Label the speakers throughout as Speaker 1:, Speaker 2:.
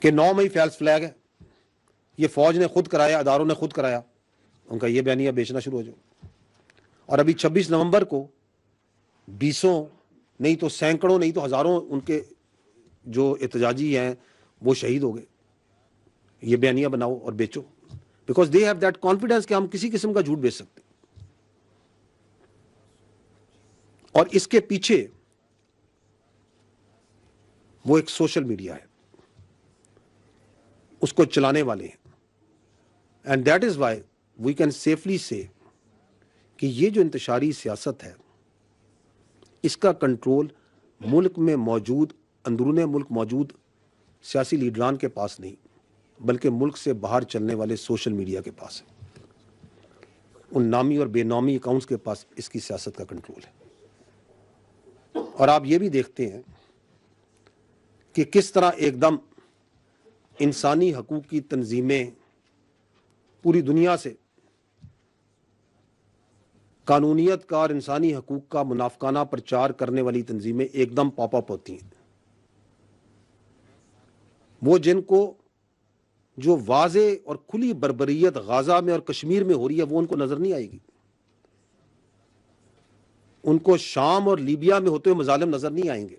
Speaker 1: کہ 9 مئی fails flag ہے، یہ فوج نے خود کرایا، اداروں نے خود کرایا، ان کا یہ بیانیہ بیچنا شروع ہو جاؤ. اور ابھی 26 نومبر کو بیسوں نہیں تو سینکڑوں نہیں تو ہزاروں ان کے جو احتجاجی ہیں وہ شہید ہو گئے. یہ بیانیہ بناؤ اور بیچو، because they have that confidence کہ ہم کسی قسم کا جھوٹ بیچ سکتے. اور اس کے پیچھے وہ ایک سوشل میڈیا ہے، اس کو چلانے والے ہیں. And that is why we can safely say کہ یہ جو انتشاری سیاست ہے اس کا کنٹرول ملک میں موجود، اندرون ملک موجود سیاسی لیڈران کے پاس نہیں، بلکہ ملک سے باہر چلنے والے سوشل میڈیا کے پاس ہے. ان نامی اور بے نامی اکاؤنٹس کے پاس اس کی سیاست کا کنٹرول ہے. اور آپ یہ بھی دیکھتے ہیں کہ کس طرح ایک دم انسانی حقوق کی تنظیمیں پوری دنیا سے قانونیت کا اور انسانی حقوق کا منافقانہ پرچار کرنے والی تنظیمیں ایک دم پاپ اپ ہوتی ہیں. وہ جن کو جو واضح اور کھلی بربریت غزہ میں اور کشمیر میں ہو رہی ہے وہ ان کو نظر نہیں آئے گی. ان کو شام اور لیبیا میں ہوتے ہوئے مظالم نظر نہیں آئیں گے.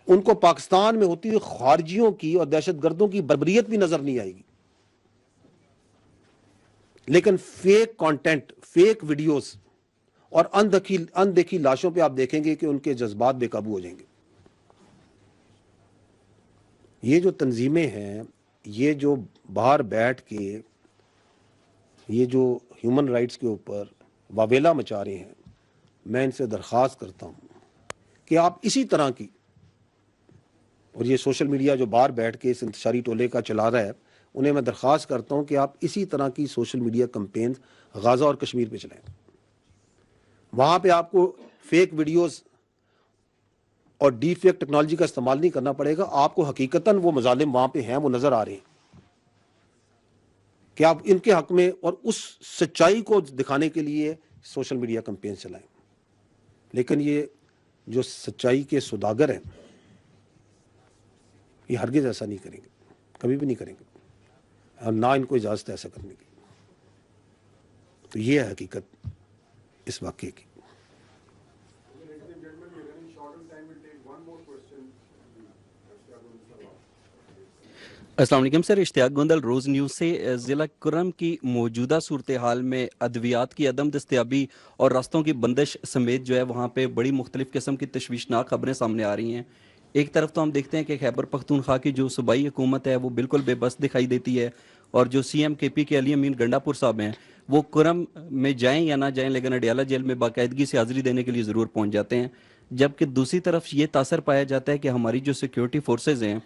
Speaker 1: ان کو پاکستان میں ہوتی ہوئی خارجیوں کی اور دہشت گردوں کی بربریت بھی نظر نہیں آئے گی. لیکن فیک کانٹینٹ، فیک ویڈیوز اور اندیکھی لاشوں پہ آپ دیکھیں گے کہ ان کے جذبات بے قابو ہو جائیں گے. یہ جو تنظیمیں ہیں، یہ جو باہر بیٹھ کے یہ جو ہیومن رائٹس کے اوپر واویلا مچا رہے ہیں، میں ان سے درخواست کرتا ہوں کہ آپ اسی طرح کی، اور یہ سوشل میڈیا جو باہر بیٹھ کے اس انتشاری ٹولے کا چلا رہا ہے، انہیں میں درخواست کرتا ہوں کہ آپ اسی طرح کی سوشل میڈیا کمپینز غزہ اور کشمیر پہ چلائیں. وہاں پہ آپ کو فیک ویڈیوز اور ڈی فیک ٹیکنالوجی کا استعمال نہیں کرنا پڑے گا. آپ کو حقیقتاً وہ مظالم وہاں پہ ہیں، وہ نظر آ رہے ہیں کہ آپ ان کے حق میں اور اس سچائی کو دکھانے کے لیے سوشل میڈیا کمپین چلائیں. لیکن یہ جو سچائی کے سوداگر ہیں یہ ہرگز ایسا نہیں کریں گے، کبھی بھی نہیں کریں گے، اور نہ ان کو اجازت ہے ایسا کرنے کی. تو یہ ہے حقیقت اس واقعے کی.
Speaker 2: السلام علیکم سر، اشتیاق گوندل، روز نیوز سے. ضلع کرم کی موجودہ صورتحال میں ادویات کی عدم دستیابی اور راستوں کی بندش سمیت جو ہے وہاں پہ بڑی مختلف قسم کی تشویشناک خبریں سامنے آ رہی ہیں. ایک طرف تو ہم دیکھتے ہیں کہ خیبر پختونخوا کی جو صوبائی حکومت ہے وہ بالکل بے بس دکھائی دیتی ہے، اور جو سی ایم کے پی کے علی امین گنڈاپور صاحب ہیں وہ کرم میں جائیں یا نہ جائیں لیکن اڈیالہ جیل میں باقاعدگی سے حاضری دینے کے لیے ضرور پہنچ جاتے ہیں. جبکہ دوسری طرف یہ تاثر پایا جاتا ہے کہ ہماری جو سیکیورٹی فورسز ہیں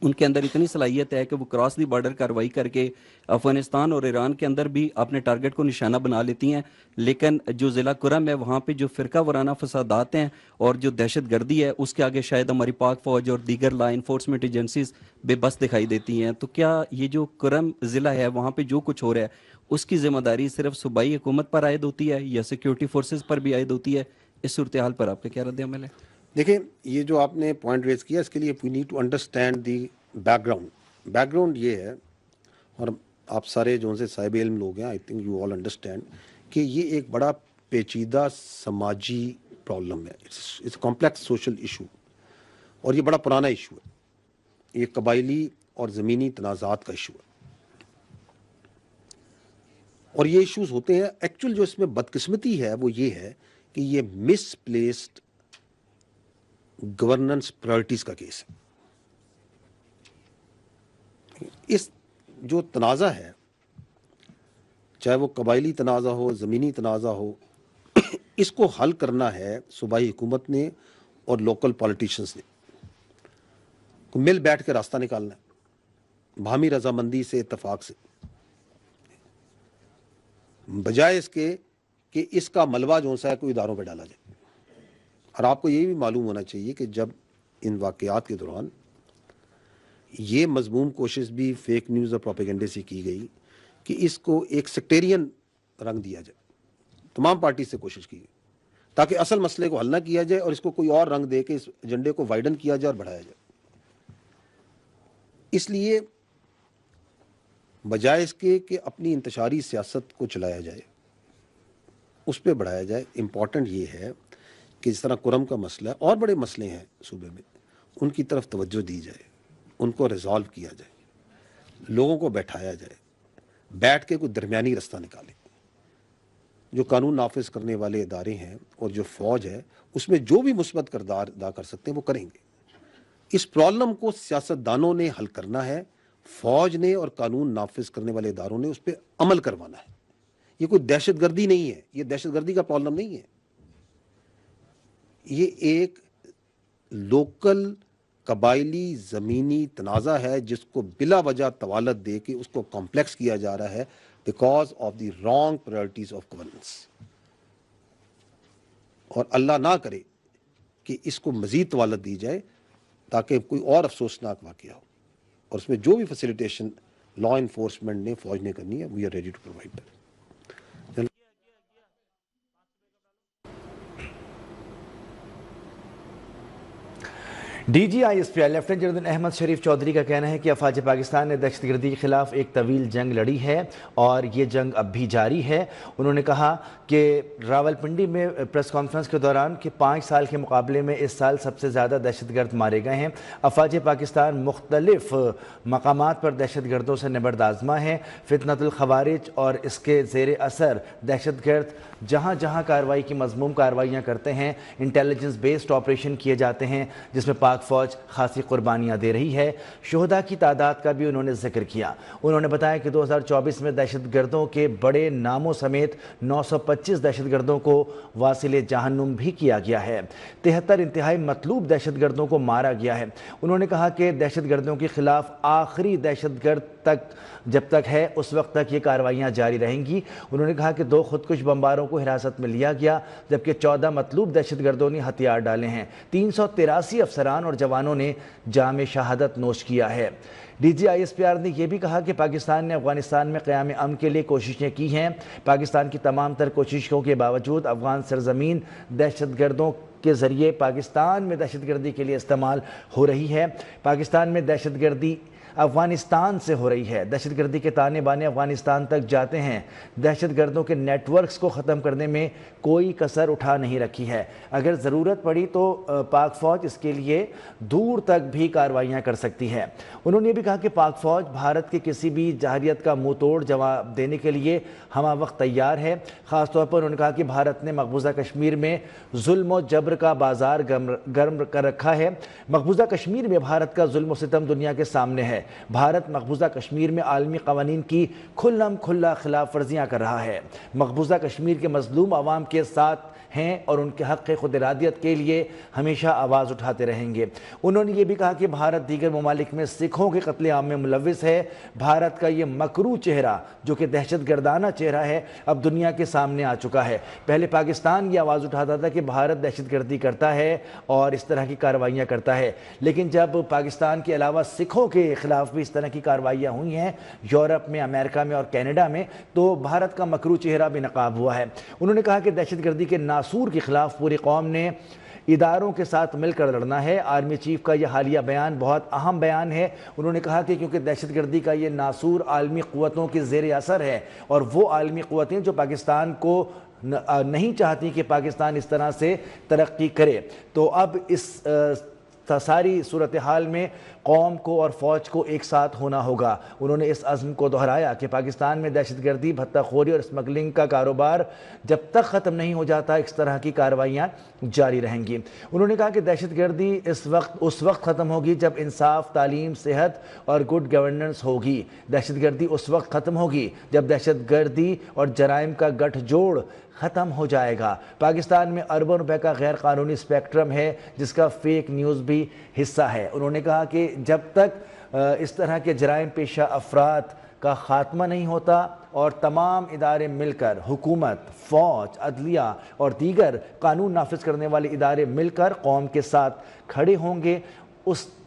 Speaker 2: ان کے اندر اتنی صلاحیت ہے کہ وہ کراس دی بارڈر کارروائی کر کے افغانستان اور ایران کے اندر بھی اپنے ٹارگٹ کو نشانہ بنا لیتی ہیں. لیکن جو ضلع کرم ہے وہاں پہ جو فرقہ وارانہ فسادات ہیں اور جو دہشت گردی ہے اس کے آگے شاید ہماری پاک فوج اور دیگر لا انفورسمنٹ ایجنسیز بے بس دکھائی دیتی ہیں. تو کیا یہ جو کرم ضلع ہے وہاں پہ جو کچھ ہو رہا ہے اس کی ذمہ داری صرف صوبائی حکومت پر عائد ہوتی ہے یا سیکیورٹی فورسز پر بھی عائد ہوتی ہے؟ اس صورتحال پر آپ کا کیا رد عمل ہے؟
Speaker 1: دیکھیں، یہ جو آپ نے پوائنٹ ریز کیا اس کے لیے we need to understand the background یہ ہے، اور آپ سارے جو سے صاحب علم لوگ ہیں I think you all understand کہ یہ ایک بڑا پیچیدہ سماجی پرابلم ہے. اٹس کمپلیکس سوشل ایشو، اور یہ بڑا پرانا ایشو ہے. یہ قبائلی اور زمینی تنازعات کا ایشو ہے، اور یہ ایشوز ہوتے ہیں. ایکچوئل جو اس میں بدقسمتی ہے وہ یہ ہے کہ یہ مس پلیسڈ گورننس پرائرٹیز کا کیس ہے. اس جو تنازع ہے، چاہے وہ قبائلی تنازع ہو، زمینی تنازع ہو، اس کو حل کرنا ہے صوبائی حکومت نے اور لوکل پالیٹیشنز نے. مل بیٹھ کے راستہ نکالنا ہے باہمی رضامندی سے، اتفاق سے، بجائے اس کے کہ اس کا ملبہ جو سا ہے کوئی اداروں پہ ڈالا جائے. اور آپ کو یہ بھی معلوم ہونا چاہیے کہ جب ان واقعات کے دوران یہ مضموم کوشش بھی فیک نیوز اور پروپیگنڈے سے کی گئی کہ اس کو ایک سیکٹیرین رنگ دیا جائے. تمام پارٹی سے کوشش کی گئی تاکہ اصل مسئلے کو حل نہ کیا جائے اور اس کو کوئی اور رنگ دے کے اس ایجنڈے کو وائڈن کیا جائے اور بڑھایا جائے. اس لیے بجائے اس کے کہ اپنی انتشاری سیاست کو چلایا جائے، اس پہ بڑھایا جائے، امپورٹنٹ یہ ہے کہ جس طرح کرم کا مسئلہ ہے اور بڑے مسئلے ہیں صوبے میں، ان کی طرف توجہ دی جائے، ان کو ریزالو کیا جائے، لوگوں کو بیٹھایا جائے، بیٹھ کے کوئی درمیانی رستہ نکالے۔ جو قانون نافذ کرنے والے ادارے ہیں اور جو فوج ہے، اس میں جو بھی مثبت کردار ادا کر سکتے ہیں وہ کریں گے۔ اس پرابلم کو سیاستدانوں نے حل کرنا ہے، فوج نے اور قانون نافذ کرنے والے اداروں نے اس پہ عمل کروانا ہے۔ یہ کوئی دہشت گردی نہیں ہے، یہ دہشت گردی کا پرابلم نہیں ہے، یہ ایک لوکل قبائلی زمینی تنازع ہے جس کو بلا وجہ طوالت دے کے اس کو کمپلیکس کیا جا رہا ہے because of the wrong priorities of governance. اور اللہ نہ کرے کہ اس کو مزید طوالت دی جائے تاکہ کوئی اور افسوسناک واقعہ ہو، اور اس میں جو بھی فیسیلیٹیشن لا انفورسمنٹ نے فوج نے کرنی ہے we are ready to provide that.
Speaker 3: D G I S P I lieutenant general Ahmed Sharif Chaudhry کا کہنا ہے کہ افواج پاکستان نے دہشت گردی کے خلاف ایک طویل جنگ لڑی ہے اور یہ جنگ اب بھی جاری ہے۔ انہوں نے کہا کہ راولپنڈی میں پریس کانفرنس کے دوران کہ 5 سال کے مقابلے میں اس سال سب سے زیادہ دہشت گرد مارے گئے ہیں۔ افواج پاکستان مختلف مقامات پر دہشت گردوں سے نبرد آزما ہے۔ فتنۃ الخوارج اور اس کے زیر اثر دہشت گرد جہاں جہاں کارروائی کی مضموم کارروائیاں کرتے ہیں، انٹیلیجنس بیسڈ آپریشن کیے جاتے ہیں جس میں پاک فوج خاصی قربانیاں دے رہی ہے۔ شہداء کی تعداد کا بھی انہوں نے ذکر کیا۔ انہوں نے بتایا کہ 2024 میں دہشت گردوں کے بڑے ناموں سمیت 925 دہشت گردوں کو واصل جہنم بھی کیا گیا ہے۔ 73 انتہائی مطلوب دہشت گردوں کو مارا گیا ہے۔ انہوں نے کہا کہ دہشت گردوں کے خلاف آخری دہشت گرد تک جب تک ہے اس وقت تک یہ کارروائیاں جاری رہیں گی۔ انہوں نے کہا کہ 2 خودکش بمباروں کو حراست میں لیا گیا جبکہ 14 مطلوب دہشت گردوں نے ہتھیار ڈالے ہیں۔ 383 افسران اور جوانوں نے جام شہادت نوش کیا ہے۔ D G I S P R نے یہ بھی کہا کہ پاکستان نے افغانستان میں قیام امن کے لیے کوششیں کی ہیں۔ پاکستان کی تمام تر کوششوں کے باوجود افغان سرزمین دہشت گردوں کے ذریعے پاکستان میں دہشت گردی کے لیے استعمال ہو رہی ہے۔ پاکستان میں دہشت گردی افغانستان سے ہو رہی ہے۔ دہشت گردی کے تانے بانے افغانستان تک جاتے ہیں۔ دہشت گردوں کے نیٹ ورکس کو ختم کرنے میں کوئی کسر اٹھا نہیں رکھی ہے۔ اگر ضرورت پڑی تو پاک فوج اس کے لیے دور تک بھی کارروائیاں کر سکتی ہے۔ انہوں نے بھی کہا کہ پاک فوج بھارت کے کسی بھی جارحیت کا منہ توڑ جواب دینے کے لیے ہمہ وقت تیار ہے۔ خاص طور پر انہوں نے کہا کہ بھارت نے مقبوضہ کشمیر میں ظلم و جبر کا بازار گرم کر رکھا ہے۔ مقبوضہ کشمیر میں بھارت کا ظلم و ستم دنیا کے سامنے ہے۔ بھارت مقبوضہ کشمیر میں عالمی قوانین کی کھلم کھلا خلاف ورزیاں کر رہا ہے۔ مقبوضہ کشمیر کے مظلوم عوام کے ساتھ ہیں اور ان کے حق خود ارادیت کے لیے ہمیشہ آواز اٹھاتے رہیں گے۔ انہوں نے یہ بھی کہا کہ بھارت دیگر ممالک میں سکھوں کے قتل عام میں ملوث ہے۔ بھارت کا یہ مکروہ چہرہ جو کہ دہشت گردانہ چہرہ ہے اب دنیا کے سامنے آ چکا ہے۔ پہلے پاکستان یہ آواز اٹھاتا تھا کہ بھارت دہشت گردی کرتا ہے اور اس طرح کی کارروائیاں کرتا ہے، لیکن جب پاکستان کے علاوہ سکھوں کے خلاف بھی اس طرح کی کارروائیاں ہوئی ہیں یورپ میں، امریکہ میں اور کینیڈا میں، تو بھارت کا مکروہ چہرہ بھی نقاب ہوا ہے۔ انہوں نے کہا کہ دہشت گردی کے ناسور کے خلاف پوری قوم نے اداروں کے ساتھ مل کر لڑنا ہے۔ آرمی چیف کا یہ حالیہ بیان بہت اہم بیان ہے۔ انہوں نے کہا کہ کیونکہ دہشت گردی کا یہ ناسور عالمی قوتوں کے زیر اثر ہے اور وہ عالمی قوتیں جو پاکستان کو نہیں چاہتی کہ پاکستان اس طرح سے ترقی کرے، تو اب اس ساری صورتحال میں قوم کو اور فوج کو ایک ساتھ ہونا ہوگا۔ انہوں نے اس عزم کو دہرایا کہ پاکستان میں دہشت گردی، بھتہ خوری اور اسمگلنگ کا کاروبار جب تک ختم نہیں ہو جاتا اس طرح کی کارروائیاں جاری رہیں گی۔ انہوں نے کہا کہ دہشت گردی اس وقت ختم ہوگی جب انصاف، تعلیم، صحت اور گڈ گورننس ہوگی۔ دہشت گردی اس وقت ختم ہوگی جب دہشت گردی اور جرائم کا گٹھ جوڑ ختم ہو جائے گا۔ پاکستان میں اربوں روپے کا غیر قانونی اسپیکٹرم ہے جس کا فیک نیوز بھی حصہ ہے۔ انہوں نے کہا کہ جب تک اس طرح کے جرائم پیشہ افراد کا خاتمہ نہیں ہوتا اور تمام ادارے مل کر، حکومت، فوج، عدلیہ اور دیگر قانون نافذ کرنے والے ادارے مل کر قوم کے ساتھ کھڑے ہوں گے، اس